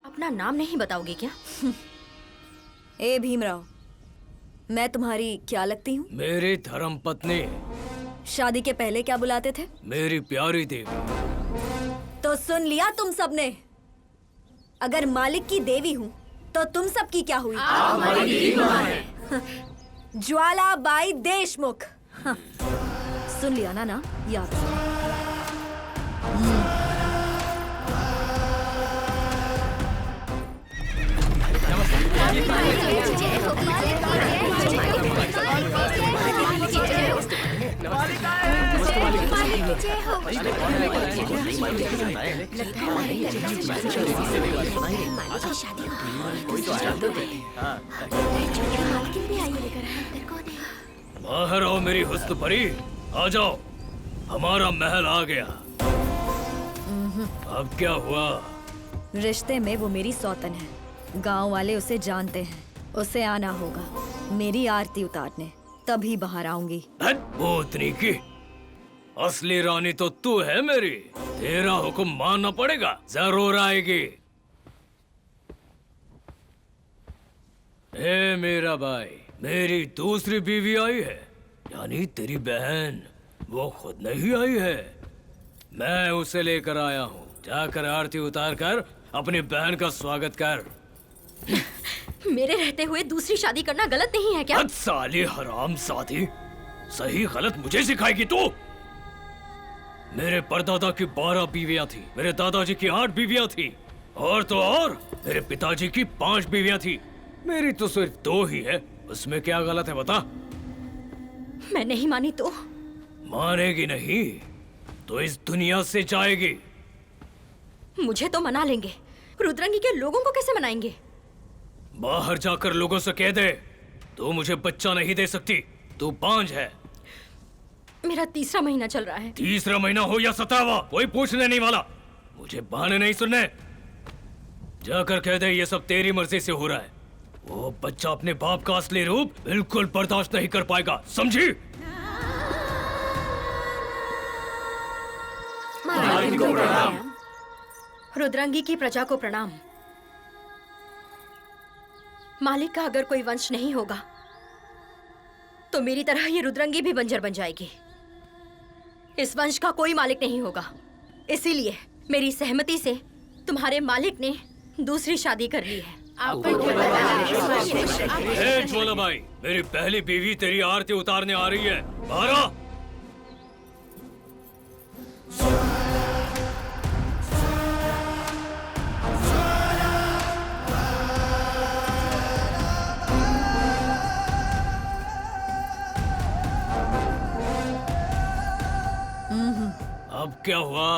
अपना नाम नहीं बताओगे क्या? ए भीमराव, मैं तुम्हारी क्या लगती हूँ? मेरी धर्म पत्नी। शादी के पहले क्या बुलाते थे? मेरी प्यारी देवी। तो सुन लिया तुम सबने। अगर मालिक की देवी हूँ तो तुम सबकी क्या हुई? ज्वालाबाई देशमुख। हाँ। सुन लिया ना याद से। बाहर आओ मेरी हुस्न परी, आ जाओ। हमारा महल आ गया। अब क्या हुआ? रिश्ते में वो मेरी सौतन है। गांव वाले उसे जानते हैं। उसे आना होगा मेरी आरती उतारने, तभी बाहर आऊंगी। भूतनी की असली रानी तो तू है मेरी। तेरा हुक्म मानना पड़ेगा। जरूर आएगी। ए मेरा भाई, मेरी दूसरी बीवी आई है, यानी तेरी बहन। वो खुद नहीं आई है, मैं उसे लेकर आया हूँ। जाकर आरती उतार कर अपनी बहन का स्वागत कर। मेरे रहते हुए दूसरी शादी करना गलत नहीं है क्या? साली हराम साथी, सही गलत मुझे सिखाएगी तू? मेरे परदादा की 12 बीवियां थी, मेरे दादाजी की 8 बीवियां थी, और तो और मेरे पिताजी की 5 बीवियां थी। मेरी तो सिर्फ 2 ही है। उसमें क्या गलत है बता? मैं नहीं मानी तो? मानेगी नहीं तो इस दुनिया से जाएगी। मुझे तो मना लेंगे, रुद्रंगी के लोगों को कैसे मनाएंगे? बाहर जाकर लोगों से कह दे तू मुझे बच्चा नहीं दे सकती, तू बांझ है। मेरा 3रा महीना चल रहा है। 3रा महीना हो या 17वां, कोई पूछने नहीं वाला। मुझे बहाने नहीं सुनने। जाकर कह दे ये सब तेरी मर्जी से हो रहा है। वो बच्चा अपने बाप का असली रूप बिल्कुल बर्दाश्त नहीं कर पाएगा, समझी? रुद्रंगी की प्रजा को प्रणाम। मालिक का अगर कोई वंश नहीं होगा तो मेरी तरह ये रुद्रंगी भी बंजर बन जाएगी। इस वंश का कोई मालिक नहीं होगा, इसीलिए मेरी सहमति से तुम्हारे मालिक ने दूसरी शादी कर ली है। ए ज्वालाबाई, मेरी पहली बीवी तेरी आरती उतारने आ रही है। बाहर आ। अब क्या हुआ?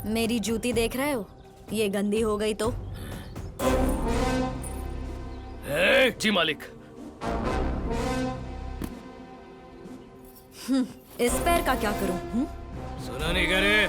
मेरी जूती देख रहे हो? ये गंदी हो गई तो? जी मालिक। इस पैर का क्या करूं? सुना नहीं करे?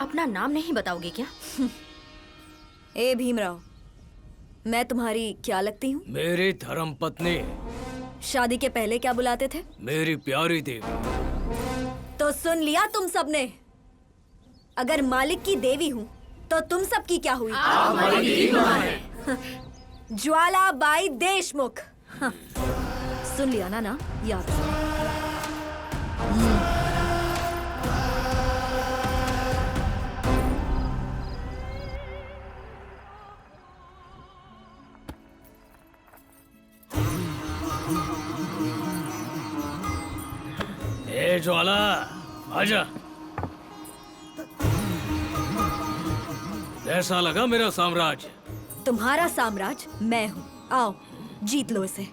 अपना नाम नहीं बताओगे क्या? ए भीमराव, मैं तुम्हारी क्या लगती हूँ? मेरी धर्म पत्नी। शादी के पहले क्या बुलाते थे? मेरी प्यारी देवी। तो सुन लिया तुम सबने। अगर मालिक की देवी हूँ तो तुम सबकी क्या हुई? ज्वालाबाई देशमुख। हाँ। सुन लिया ना याद से। ए ज्वाला, आजा। कैसा लगा मेरा साम्राज्य? तुम्हारा साम्राज्य मैं हूँ। आओ जीत लो इसे।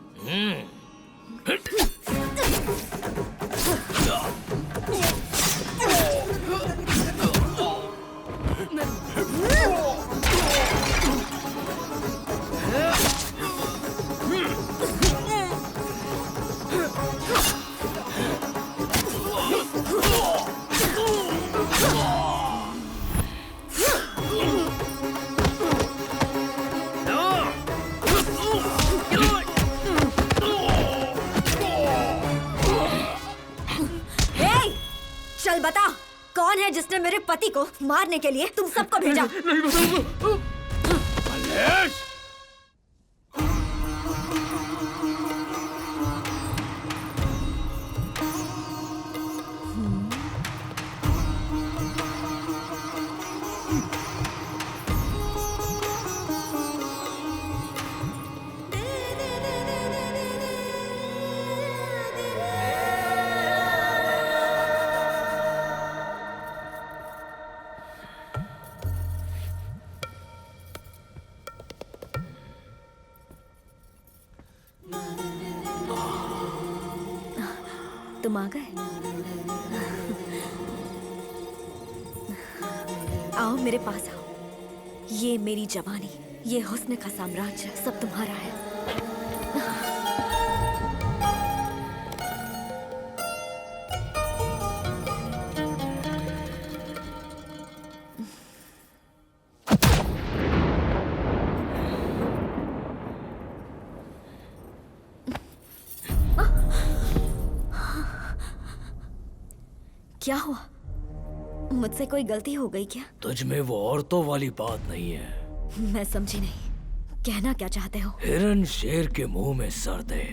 चल बता, कौन है जिसने मेरे पति को मारने के लिए तुम सबको भेजा? नहीं बताऊंगा। अलेश! तुम आ गए। आओ मेरे पास आओ। ये मेरी जवानी, ये हुस्न का साम्राज्य सब तुम्हारा है। क्या हुआ? मुझसे कोई गलती हो गई क्या? तुझ में वो औरतों वाली बात नहीं है। मैं समझी नहीं, कहना क्या चाहते हो? हिरन शेर के मुंह में सर दे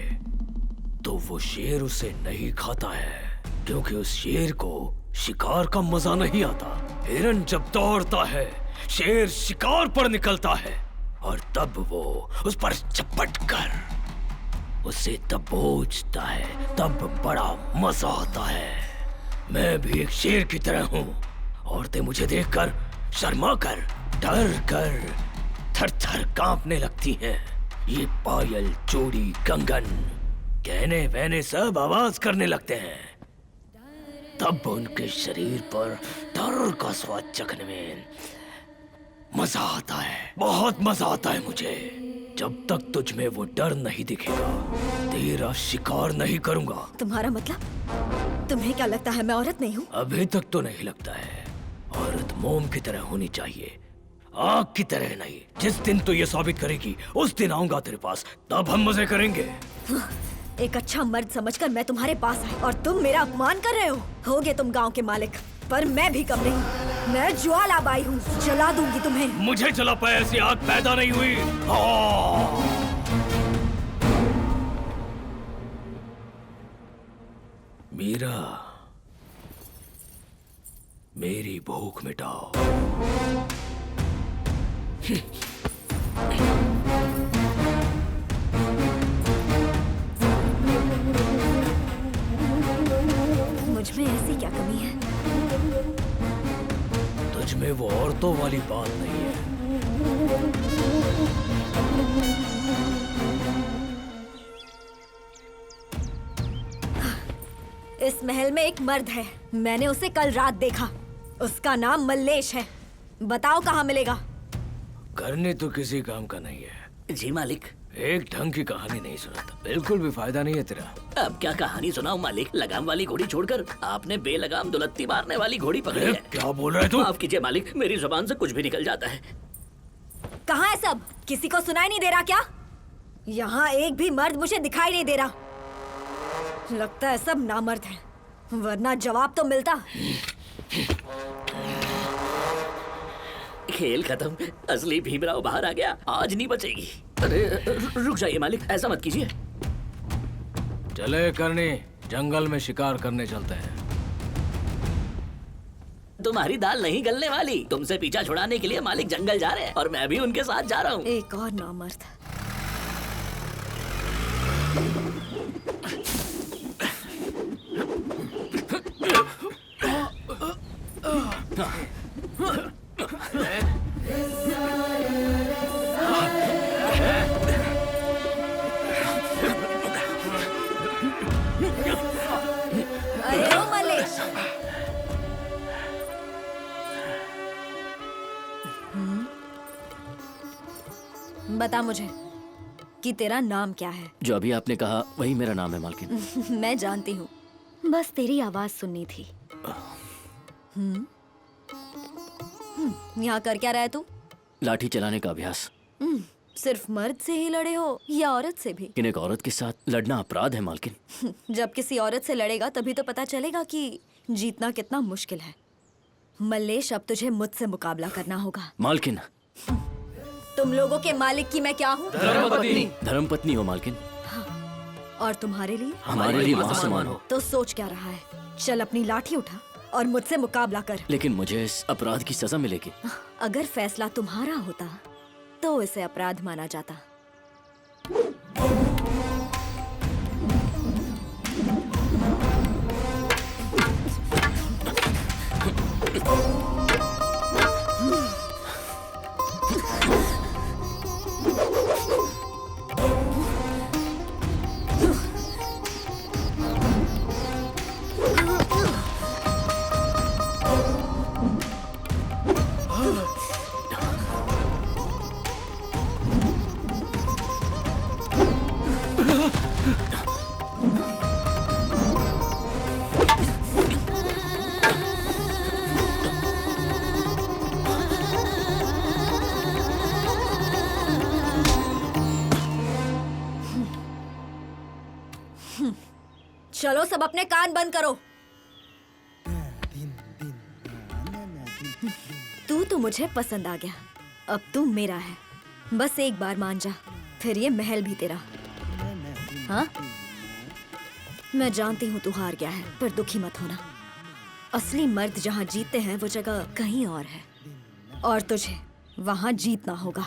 तो वो शेर उसे नहीं खाता है, क्योंकि उस शेर को शिकार का मजा नहीं आता। हिरन जब दौड़ता है, शेर शिकार पर निकलता है और तब वो उस पर झपट कर उसे दबोचता है, तब बड़ा मजा आता है। मैं भी एक शेर की तरह हूँ। औरतें मुझे देखकर शर्मा कर, डर कर, थर थर कांपने लगती हैं। ये पायल, चूड़ी, कंगन, गहने वहने सब आवाज करने लगते हैं। तब उनके शरीर पर डर का स्वाद चखने में मजा आता है, बहुत मजा आता है मुझे। जब तक तुझ में वो डर नहीं दिखेगा, तेरा शिकार नहीं करूंगा। तुम्हारा मतलब? तुम्हें क्या लगता है मैं औरत नहीं हूँ? अभी तक तो नहीं लगता है। औरत मोम की तरह होनी चाहिए, आग की तरह नहीं। जिस दिन तो ये साबित करेगी, उस दिन आऊंगा तेरे पास, तब हम मजे करेंगे। एक अच्छा मर्द समझकर मैं तुम्हारे पास आई और तुम मेरा अपमान कर रहे हो। होगे तुम गांव के मालिक, पर मैं भी कम नहीं। मैं ज्वालाबाई हूँ, जला दूंगी तुम्हें। मुझे जला पाए ऐसी आग पैदा नहीं हुई। मीरा, मेरी भूख मिटाओ। मुझ में ऐसी क्या कमी है? तुझ में वो औरतों वाली बात नहीं है। इस महल में एक मर्द है, मैंने उसे कल रात देखा। उसका नाम मल्लेश है। बताओ कहाँ मिलेगा? करने तो किसी काम का नहीं है। जी मालिक। एक ढंग की कहानी नहीं सुनाता, बिल्कुल भी फायदा नहीं है तेरा। अब क्या कहानी सुनाऊं मालिक? लगाम वाली घोड़ी छोड़कर आपने बेलगाम दुलत्ती मारने वाली घोड़ी पकड़ी है। क्या बोल रहे तू? माफ कीजिए मालिक, मेरी जुबान से कुछ भी निकल जाता है। कहाँ है सब? किसी को सुनाई नहीं दे रहा क्या? यहाँ एक भी मर्द मुझे दिखाई नहीं दे रहा। लगता है सब नामर्द हैं, वरना जवाब तो मिलता। खेल खत्म, असली भीमराव बाहर आ गया, आज नहीं बचेगी। अरे रुक जाइए मालिक, ऐसा मत कीजिए। चले करनी, जंगल में शिकार करने चलते हैं। तुम्हारी दाल नहीं गलने वाली। तुमसे पीछा छुड़ाने के लिए मालिक जंगल जा रहे हैं और मैं भी उनके साथ जा रहा हूँ। एक और नामर्द। बता मुझे कि तेरा नाम क्या है। जो अभी आपने कहा वही मेरा नाम है मालकिन। मैं जानती हूँ, बस तेरी आवाज सुननी थी। यहाँ कर क्या रहा है तू? लाठी चलाने का अभ्यास। सिर्फ मर्द से ही लड़े हो या औरत से भी? लेकिन एक औरत के साथ लड़ना अपराध है मालकिन। जब किसी औरत से लड़ेगा तभी तो पता चलेगा कि जीतना कितना मुश्किल है। मल्लेश, अब तुझे मुझसे मुकाबला करना होगा। मालकिन, तुम लोगों के मालिक की मैं क्या हूँ? धर्मपत्नी हो मालकिन। और तुम्हारे लिए? हमारे लिए मां समान हो। तो सोच क्या रहा है? चल अपनी लाठी उठा और मुझसे मुकाबला कर। लेकिन मुझे इस अपराध की सजा मिलेगी। अगर फैसला तुम्हारा होता तो इसे अपराध माना जाता। चलो सब अपने कान बंद करो। तू तो मुझे पसंद आ गया, अब तू मेरा है। बस एक बार मान जा, फिर ये महल भी तेरा। हाँ? मैं जानती हूँ तू हार गया है, पर दुखी मत होना। असली मर्द जहाँ जीतते हैं वो जगह कहीं और है, और तुझे वहाँ जीतना होगा।